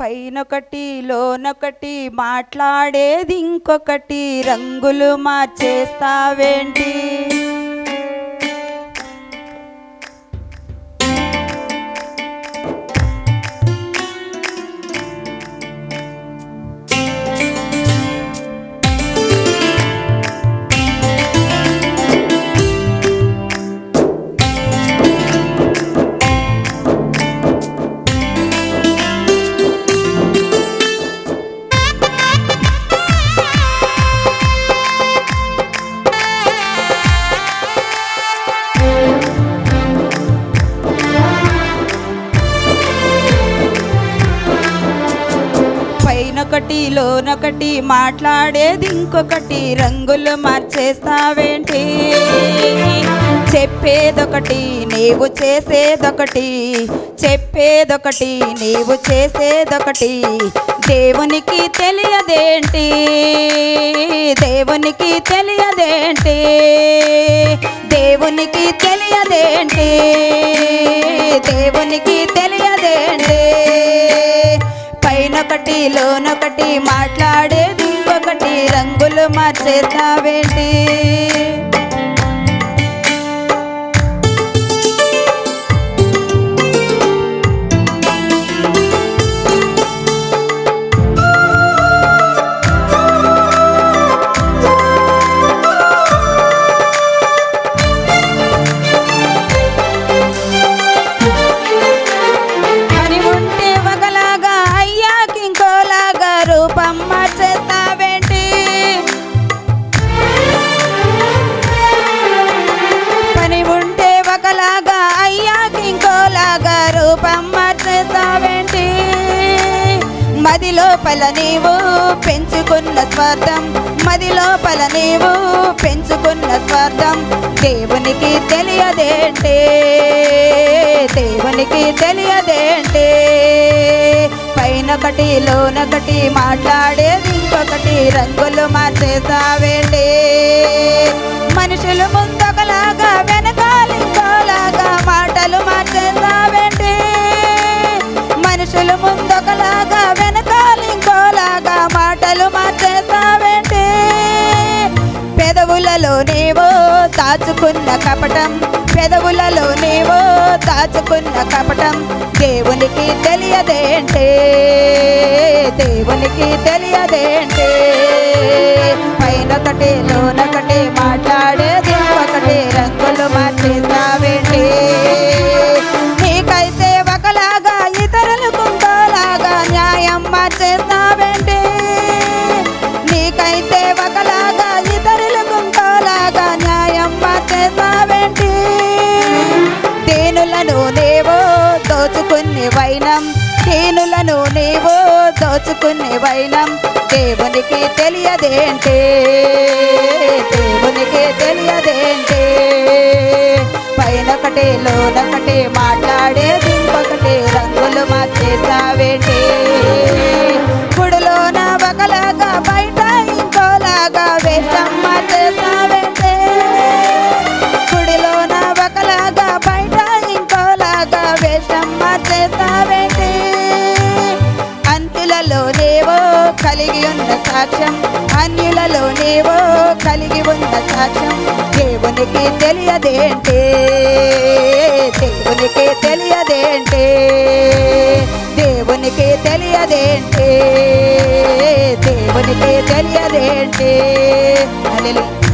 పైనొకటి లోనొకటి మాట్లాడేది ఇంకొకటి, రంగులు మార్చేస్తావేంటి? పైనొకటి లోనొకటి మాట్లాడేది ఇంకొకటి, రంగులు మార్చేస్తావేంటి? చెప్పేదొకటి నీవు చేసేదొకటి, చెప్పేదొకటి నీవు చేసేదొకటి, దేవునికి తెలియదేంటి? దేవునికి తెలియదేంటి? దేవునికి తెలియదేంటి? దేవునికి తెలియదేంటి? పైనొకటి లోనొకటి మాట్లాడేది ఇంకొకటి, రంగులు మార్చేస్తావేంటి? రూపం మార్చేస్తావేంటి? పని ఉంటే ఒకలాగా అయ్యాక ఇంకోలాగా రూపం మార్చేస్తావేంటి? మది లోపల నీవు పెంచుకున్న స్వార్థం, మది లోపల నీవు పెంచుకున్న స్వార్థం, దేవునికి తెలియదేంటి? దేవునికి తెలియదేంటి? పైనొకటి లోనొకటి మాట్లాడేది ఇంకొకటి, రంగులు మార్చేస్తావేంటి? మనుషులు ముందొకలాగా వెనకాల ఇంకోలాగా మాటలు మార్చేస్తావేంటి? మనుషులు ముందొకలాగా వెనకాల ఇంకోలాగా మాటలు మార్చేస్తావేంటి? పెదవులలో నీవో దాచుకున్న కపటం, పెదవులలో నీవో దాచుకున్న కపటం, దేవునికి తెలియదేంటి? దేవునికి తెలియదేంటి? పైనొకటి లోనొకటి మాట్లాడేది ఒకటి, రంగులు మార్చేస్తావేంటి? నీకైతే ఒకలాగా ఇతరులకు ఇంకోలాగా న్యాయం మార్చేస్తావేంటి? నీకైతే ఒకలాగా ఇతరులకు ఇంకోలాగా న్యాయం మార్చేస్తావేంటి? దీనులను నీవో దోచుకునే వైనం, దీనులను నీవు దోచుకునే వైనం, దేవునికి తెలియదేంటి? దేవునికి తెలియదేంటి? పైనొకటి లోనొకటి మాట్లాడేది ఇంకొకటి, రంగులు మార్చేస్తావేంటి? గుడిలోన ఒకలాగా బయట ఇంకోలాగా వేషం మార్చేస్తావేంటి? గుడిలోన ఒకలాగా బయట ఇంకోలాగా వేషం మార్చేస్తావేంటి? అంత్యులలో నీవో కలిగి ఉన్న సాక్ష్యం, అన్యులలో నీవో కలిగి ఉన్న సాక్ష్యం, దేవునికి తెలియదేంటి? దేవునికి తెలియదేంటి? దేవునికి తెలియదేంటి? దేవునికి తెలియదేంటి? హల్లెలూయా.